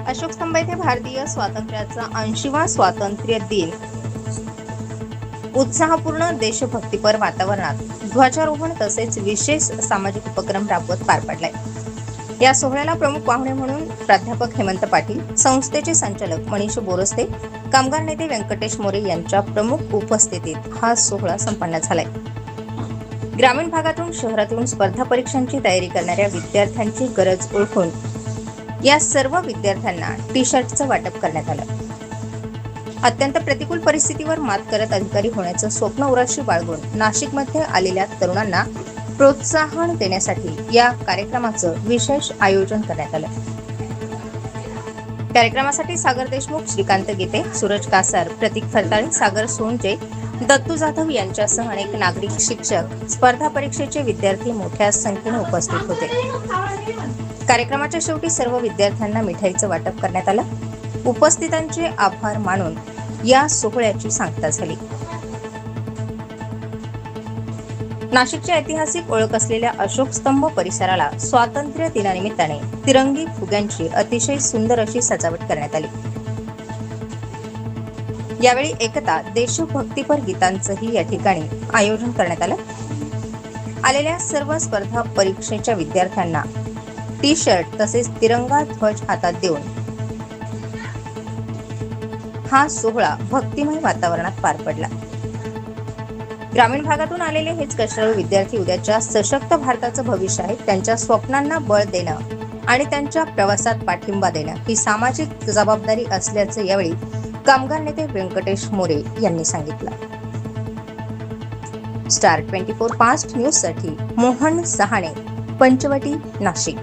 अशोक स्तंभ येथे भारतीय स्वातंत्र्याचा 80वा स्वातंत्र्य दिन उत्साहपूर्ण देशभक्तीपर वातावरणात ध्वजारोहण तसेच विशेष सामाजिक उपक्रम राबवत पार पडलाय। या सोहळ्याला प्रमुख पाहुणे म्हणून प्राध्यापक हेमंत पाटील, संस्थेचे संचालक मनीष बोरस्ते, कामगार नेते व्यंकटेश मोरे यांच्या प्रमुख उपस्थितीत हा सोहळा संपन्न झालाय। ग्रामीण भागातून शहरातून स्पर्धा परीक्षांची तयारी करणाऱ्या विद्यार्थ्यांची गरज ओळखून या सर्व विद्यार्थ्यांना टी शर्टचं वाटप करण्यात आलं। अत्यंत प्रतिकूल परिस्थितीवर मात करत अधिकारी होण्याचं स्वप्न उराशी बाळगून नाशिकमध्ये आलेल्या तरुणांना प्रोत्साहन देण्यासाठी या कार्यक्रमाचं विशेष आयोजन करण्यात आलं। कार्यक्रमासाठी सागर देशमुख, श्रीकांत गीते, सूरज कासार, प्रतीक फरताळे, सागर सोनजे, दत्तू जाधव यांच्यासह अनेक नागरिक, शिक्षक, स्पर्धा परीक्षेचे विद्यार्थी मोठ्या संख्येने उपस्थित होते। कार्यक्रमाच्या शेवटी सर्व विद्यार्थ्यांना मिठाईचं वाटप करण्यात आलं। उपस्थितांचे आभार मानून या सोहळ्याची सांगता झाली। नाशिकच्या ऐतिहासिक ओळख असलेल्या अशोक स्तंभ परिसराला स्वातंत्र्य दिनानिमित्ताने तिरंगी फुग्यांची अतिशय सुंदर अशी सजावट करण्यात आली। यावेळी एकता, देशभक्तीपर गीतांचंही या ठिकाणी आयोजन करण्यात आलं। आलेल्या सर्व स्पर्धा परीक्षेच्या विद्यार्थ्यांना टी शर्ट तसेच तिरंगा ध्वज हातात देऊन हा सोहळा भक्तिमय वातावरणात पार पडला। ग्रामीण भागातून आलेले हेच कष्टाळू विद्यार्थी उद्याच्या सशक्त भारताचं भविष्य आहे। त्यांच्या स्वप्नांना बळ देणं आणि त्यांच्या प्रवासात पाठिंबा देणं ही सामाजिक जबाबदारी असल्याचं यावेळी कामगार नेते व्यंकटेश मोरे यांनी सांगितलं। स्टार 24 फास्ट न्यूज साठी मोहन सहाणे, पंचवटी, नाशिक।